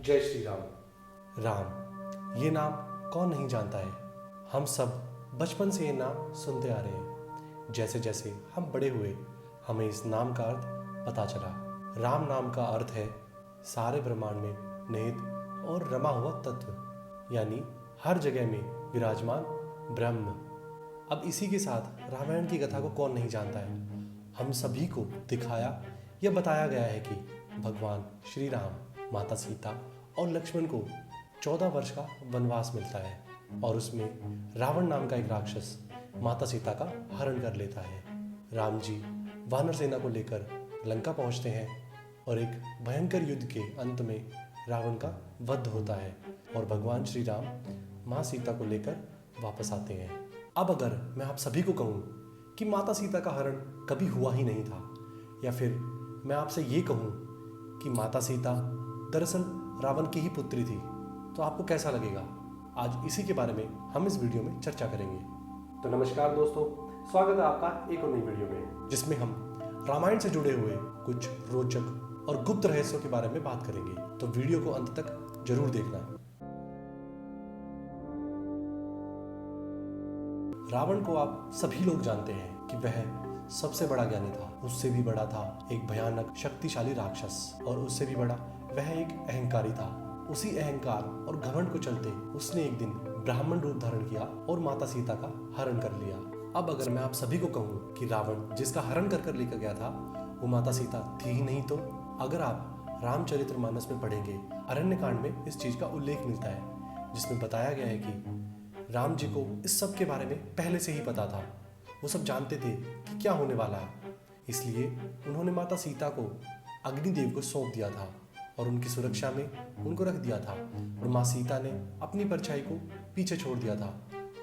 जय श्री राम। राम ये नाम कौन नहीं जानता है। हम सब बचपन से ये नाम सुनते आ रहे हैं। जैसे जैसे हम बड़े हुए हमें इस नाम का अर्थ पता चला। राम नाम का अर्थ है सारे ब्रह्मांड में निहित और रमा हुआ तत्व, यानी हर जगह में विराजमान ब्रह्म। अब इसी के साथ रामायण की कथा को कौन नहीं जानता है। हम सभी को दिखाया या बताया गया है कि भगवान श्री राम, माता सीता और लक्ष्मण को 14 वर्ष का वनवास मिलता है और उसमें रावण नाम का एक राक्षस माता सीता का हरण कर लेता है। राम जी वानर सेना को लेकर लंका पहुंचते हैं और एक भयंकर युद्ध के अंत में रावण का वध होता है और भगवान श्री राम माँ सीता को लेकर वापस आते हैं। अब अगर मैं आप सभी को कहूँ कि माता सीता का हरण कभी हुआ ही नहीं था, या फिर मैं आपसे ये कहूँ कि माता सीता दरअसल रावण की ही पुत्री थी, तो आपको कैसा लगेगा? आज इसी के बारे में हम इस वीडियो में चर्चा करेंगे। तो नमस्कार दोस्तों, स्वागत है आपका एक और नई वीडियो में, जिसमें हम रामायण से जुड़े हुए कुछ रोचक और गुप्त रहस्यों के बारे में बात करेंगे। तो वीडियो को अंत तक जरूर देखना। रावण को आप सभी लोग जानते हैं कि वह सबसे बड़ा ज्ञानी था। उससे भी बड़ा था एक भयानक शक्तिशाली राक्षस, और उससे भी बड़ा वह एक अहंकारी था। उसी अहंकार और घमंड को चलते उसने एक दिन ब्राह्मण रूप धारण किया और माता सीता का हरण कर लिया। अब अगर मैं आप सभी को कहूँ कि रावण जिसका हरण कर लेकर गया था वो माता सीता थी ही नहीं, तो अगर आप रामचरितमानस में पढ़ेंगे, अरण्यकांड में इस चीज का उल्लेख मिलता है, जिसमें बताया गया है कि राम जी को इस सब के बारे में पहले से ही पता था। वो सब जानते थे कि क्या होने वाला है, इसलिए उन्होंने माता सीता को अग्निदेव को सौंप दिया था और उनकी सुरक्षा में उनको रख दिया था। और माँ सीता ने अपनी परछाई को पीछे छोड़ दिया था।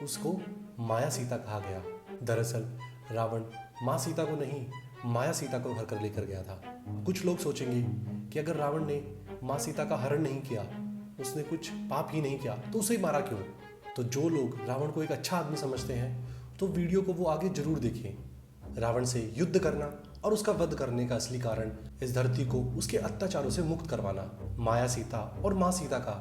उसको माया सीता कहा गया। दरअसल रावण माँ सीता को नहीं, माया सीता को घर कर लेकर गया था। कुछ लोग सोचेंगे कि अगर रावण ने माँ सीता का हरण नहीं किया, उसने कुछ पाप ही नहीं किया, तो उसे मारा क्यों? तो जो लोग रावण को एक अच्छा आदमी समझते हैं तो वीडियो को वो आगे जरूर देखें। रावण से युद्ध करना और उसका वध करने का असली कारण इस धरती को उसके अत्याचारों से मुक्त करवाना। माया सीता और माँ सीता का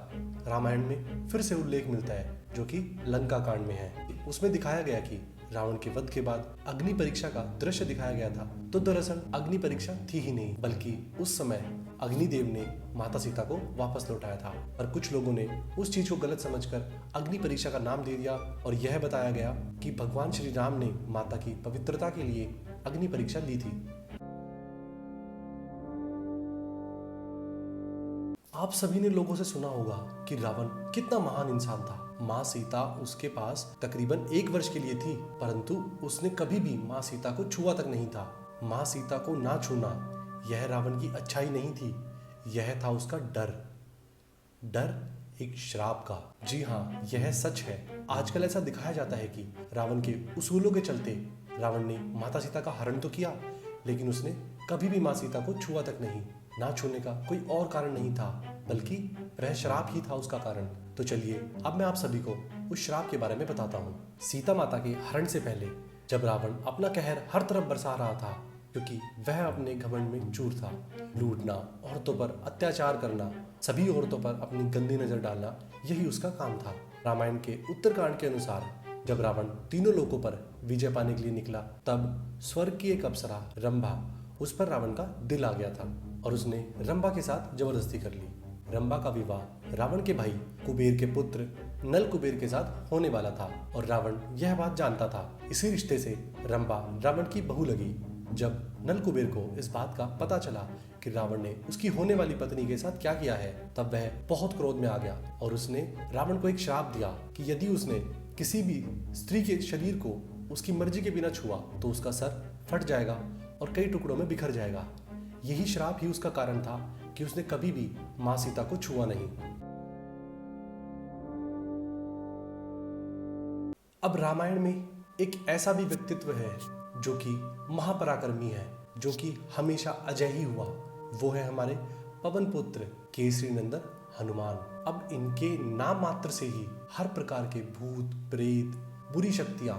रामायण में फिर से उल्लेख मिलता है, जो कि लंका कांड में है। उसमें दिखाया गया कि रावण के वध के बाद अग्नि परीक्षा का दृश्य दिखाया गया था। तो दरअसल अग्नि परीक्षा थी ही नहीं, बल्कि उस समय अग्निदेव ने माता सीता को वापस लौटाया था। और कुछ लोगों ने उस चीज को गलत समझकर अग्नि परीक्षा का नाम दे दिया और यह बताया गया कि भगवान श्री राम ने माता की पवित्रता के लिए अग्नि परीक्षा ली थी। आप सभी ने लोगों से सुना होगा कि रावण कितना महान इंसान था। माँ सीता उसके पास तकरीबन 1 वर्ष के लिए थी, परंतु उसने कभी भी माँ सीता को छुआ तक नहीं था। माँ सीता को ना छूना यह रावण की अच्छाई नहीं थी, यह था उसका डर। डर एक श्राप का। जी हाँ, यह सच है। आजकल ऐसा दिखाया जाता है कि रावण के उसूलों के चलते रावण ने माता सीता का हरण तो किया, लेकिन उसने कभी भी माँ सीता को छुआ तक नहीं। ना छूने का कोई और कारण नहीं था, बल्कि वह श्राप ही था उसका कारण। तो चलिए अब मैं आप सभी को उस श्राप के बारे में बताता हूँ। सीता माता के हरण से पहले जब रावण अपना कहर हर तरफ बरसा रहा था, क्योंकि वह अपने घमंड में चूर था, लूटना, औरतों पर अत्याचार करना, सभी औरतों पर अपनी गंदी नजर डालना, यही उसका काम था। रामायण के उत्तरकांड के अनुसार जब रावण तीनों लोकों पर विजय पाने के लिए निकला, तब स्वर्ग की एक अप्सरा रंभा उस पर रावण का दिल आ गया था और उसने रंभा के साथ जबरदस्ती कर ली। रंभा का विवाह रावण के भाई कुबेर के पुत्र नल कुबेर के साथ होने वाला था और रावण यह बात जानता था। इसी रिश्ते से रंभा रावण की बहू लगी। जब नल कुबेर को इस बात का पता चला कि रावण ने उसकी होने वाली पत्नी के साथ क्या किया है, तब वह बहुत क्रोध में आ गया और उसने रावण को एक श्राप दिया कि यदि उसने किसी भी स्त्री के शरीर को उसकी मर्जी के बिना छुआ तो उसका सर फट जाएगा और कई टुकड़ों में बिखर जाएगा। यही श्राप ही उसका कारण था कि उसने कभी भी माँ सीता को छुआ नहीं। अब रामायण में एक ऐसा भी व्यक्तित्व है जो कि महापराक्रमी है, जो कि हमेशा अजय ही हुआ। वो है हमारे पवन पुत्र केसरी नंदन हनुमान। अब इनके नाम मात्र से ही हर प्रकार के भूत प्रेत बुरी शक्तियां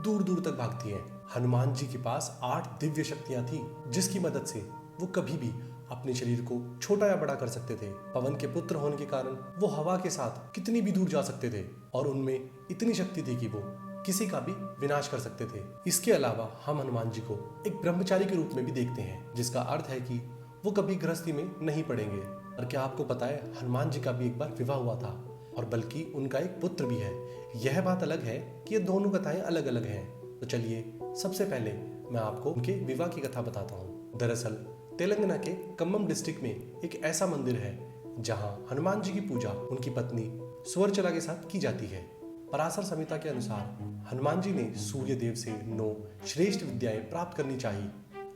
दूर दूर तक भागती हैं। हनुमान जी के पास 8 दिव्य शक्तियां थी, जिसकी मदद से वो कभी भी अपने शरीर को छोटा या बड़ा कर सकते थे। पवन के पुत्र होने के कारण वो हवा के साथ कितनी भी दूर जा सकते थे और उनमें इतनी शक्ति थी कि वो किसी का भी विनाश कर सकते थे। इसके अलावा हम हनुमान जी को एक ब्रह्मचारी के रूप में भी देखते हैं, जिसका अर्थ है कि वो कभी गृहस्थी में नहीं पड़ेंगे। और क्या आपको पता है, हनुमान जी का भी एक बार विवाह हुआ था और बल्कि उनका एक पुत्र भी है। यह बात अलग है कि ये दोनों कथाएं अलग अलग हैं। तो चलिए सबसे पहले मैं आपको उनके विवाह की कथा बताता हूँ। दरअसल तेलंगाना के खम्मम डिस्ट्रिक्ट में एक ऐसा मंदिर है जहाँ हनुमान जी की पूजा उनकी पत्नी सुवर्चला के साथ की जाती है। पराशर संहिता के अनुसार हनुमान जी ने सूर्य देव से 9 श्रेष्ठ विद्याएं प्राप्त करनी चाहिए।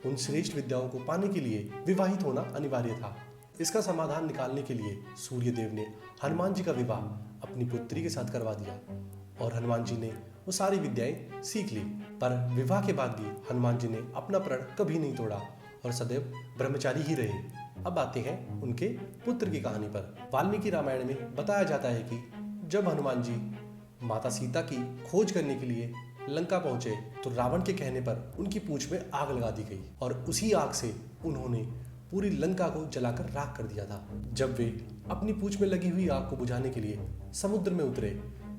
उन श्रेष्ठ विद्याओं को पाने के लिए विवाहित होना अनिवार्य था। इसका समाधान निकालने के लिए सूर्य देव ने हनुमान जी का विवाह अपनी पुत्री के साथ करवा दिया और हनुमान जी ने वो सारी विद्याएं सीख ली। पर विवाह के बाद भी हनुमान जी ने अपना प्रण कभी नहीं तोड़ा और सदैव ब्रह्मचारी ही रहे। अब आते हैं उनके पुत्र की कहानी पर। वाल्मीकि रामायण में बताया जाता है कि जब हनुमान जी माता सीता की खोज करने के लिए लंका पहुंचे तो रावण के कहने पर उनकी पूंछ में आग लगा दी गई और उसी आग से उन्होंने पूरी लंका को जलाकर राख कर दिया था। जब वे अपनी पूंछ में लगी हुई आग को बुझाने के लिए समुद्र में उतरे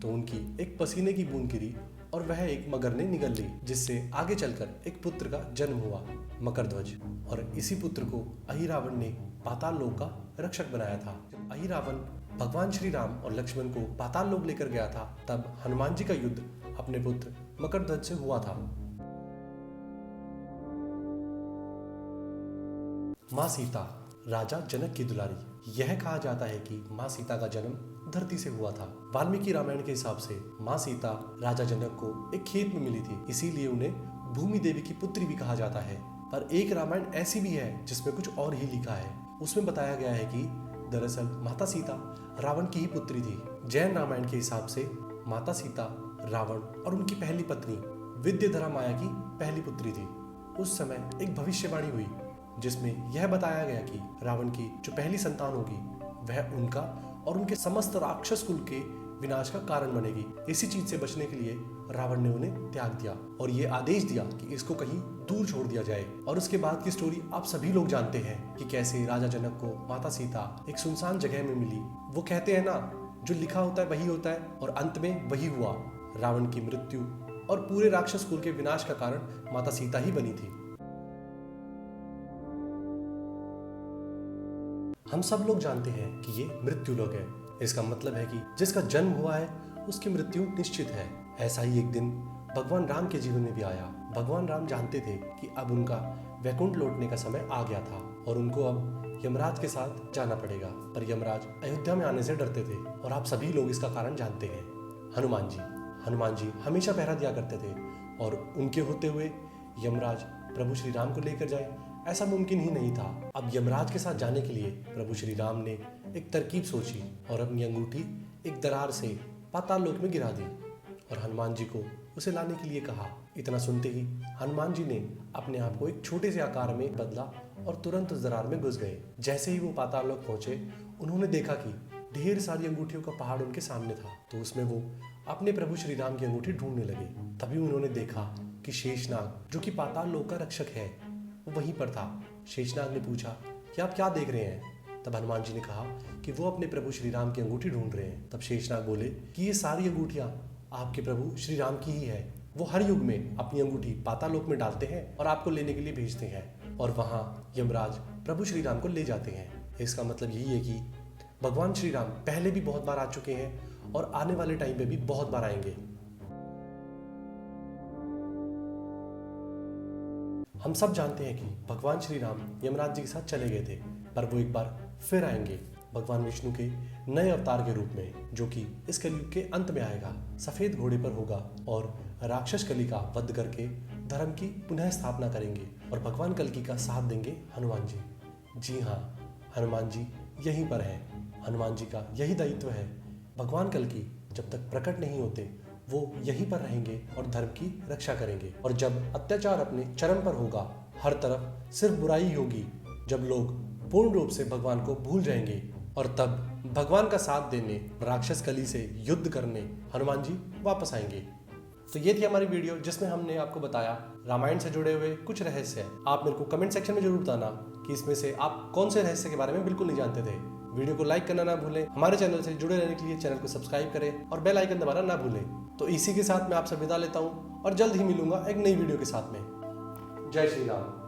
तो उनकी एक पसीने की बूंद गिरी और वह एक मगर ने निगल ली, जिससे आगे चलकर एक पुत्र का जन्म हुआ, मकरध्वज। और इसी पुत्र को अहिरावण ने पाताल लोक का रक्षक बनाया था। जब अहिरावण भगवान श्री राम और लक्ष्मण को पाताल लोक लेकर गया था तब हनुमान जी का युद्ध अपने पुत्र मकरध्वज से हुआ था। माँ सीता राजा जनक की दुलारी। यह कहा जाता है कि माँ सीता का जन्म धरती से हुआ था। वाल्मीकि रामायण के हिसाब से माँ सीता राजा जनक को एक खेत में मिली थी, इसीलिए उन्हें भूमि देवी की पुत्री भी कहा जाता है। पर एक रामायण ऐसी भी है जिसमें कुछ और ही लिखा है। उसमें बताया गया है कि दरअसल माता सीता रावण की ही पुत्री थी। जैन रामायण के हिसाब से माता सीता रावण और उनकी पहली पत्नी विद्याधरा माया की पहली पुत्री थी। उस समय एक भविष्यवाणी हुई जिसमें यह बताया गया कि रावण की जो पहली संतान होगी वह उनका और उनके समस्त राक्षस कुल के विनाश का कारण बनेगी। इसी चीज से बचने के लिए रावण ने उन्हें त्याग दिया और ये आदेश दिया कि इसको कहीं दूर छोड़ दिया जाए। और उसके बाद की स्टोरी आप सभी लोग जानते हैं कि कैसे राजा जनक को माता सीता एक सुनसान जगह में मिली। वो कहते हैं ना, जो लिखा होता है वही होता है, और अंत में वही हुआ। रावण की मृत्यु और पूरे राक्षस कुल के विनाश का कारण माता सीता ही बनी थी। हम सब लोग जानते हैं कि ये मृत्यु लोक है। इसका मतलब है कि जिसका जन्म हुआ है उसकी मृत्यु निश्चित है। ऐसा ही एक दिन भगवान राम के जीवन में भी आया। भगवान राम जानते थे कि अब उनका वैकुंठ लौटने का समय आ गया था और उनको अब यमराज के साथ जाना पड़ेगा। पर यमराज अयोध्या में आने से डरते थे और आप सभी लोग इसका कारण जानते हैं। हनुमान जी हमेशा पहरा दिया करते थे और उनके होते हुए यमराज प्रभु श्री राम को लेकर जाए ऐसा मुमकिन ही नहीं था। अब यमराज के साथ जाने के लिए प्रभु श्री राम ने एक तरकीब सोची और अपनी अंगूठी एक दरार से पाताल लोक में गिरा दी और हनुमान जी को उसे लाने के लिए कहा। इतना सुनते ही हनुमान जी ने अपने आप को एक छोटे से आकार में बदला और तुरंत उस दरार में घुस गए। जैसे ही वो पाताल लोक पहुंचे उन्होंने देखा कि ढेर सारी अंगूठियों का पहाड़ उनके सामने था, तो उसमें वो अपने प्रभु श्री राम की अंगूठी ढूंढने लगे। तभी उन्होंने देखा कि शेषनाग जो कि पाताल लोक का रक्षक है वो वहीं पर था। शेषनाग ने पूछा कि आप क्या देख रहे हैं? तब हनुमान जी ने कहा कि वो अपने प्रभु श्री राम की अंगूठी ढूंढ रहे हैं। तब शेषनाग बोले कि ये सारी अंगूठियां आपके प्रभु श्री राम की ही है। वो हर युग में अपनी अंगूठी पाताल लोक में डालते हैं और आपको लेने के लिए भेजते हैं और वहां यमराज प्रभु श्री राम को ले जाते हैं। इसका मतलब यही है कि भगवान श्री राम पहले भी बहुत बार आ चुके हैं और आने वाले टाइम पे भी बहुत बार आएंगे। हम सब जानते हैं कि भगवान श्री राम यमराज जी के साथ चले गए थे, पर वो एक बार फिर आएंगे भगवान विष्णु के नए अवतार के रूप में, जो कि इस कलयुग के अंत में आएगा। सफेद घोड़े पर होगा और राक्षस कली का वध करके धर्म की पुनः स्थापना करेंगे और भगवान कल्कि का साथ देंगे हनुमान जी। जी हाँ, हनुमान जी यहीं पर हैं। हनुमान जी का यही दायित्व है। भगवान कल्कि जब तक प्रकट नहीं होते वो यहीं पर रहेंगे और धर्म की रक्षा करेंगे। और जब अत्याचार अपने चरम पर होगा, हर तरफ सिर्फ बुराई ही होगी, जब लोग पूर्ण रूप से भगवान को भूल जाएंगे और तब भगवान का साथ देने, राक्षस कली से युद्ध करने हनुमान जी वापस आएंगे। तो ये थी हमारी वीडियो जिसमें हमने आपको बताया रामायण से जुड़े हुए कुछ रहस्य है। आप मेरे को कमेंट सेक्शन में जरूर बताना कि इसमें से आप कौन से रहस्य के बारे में बिल्कुल नहीं जानते थे। वीडियो को लाइक करना ना भूलें, हमारे चैनल से जुड़े रहने के लिए चैनल को सब्सक्राइब करें और बेल आइकन दबाना ना भूलें। तो इसी के साथ मैं आपसे विदा लेता हूँ और जल्द ही मिलूंगा एक नई वीडियो के साथ में। जय श्री राम।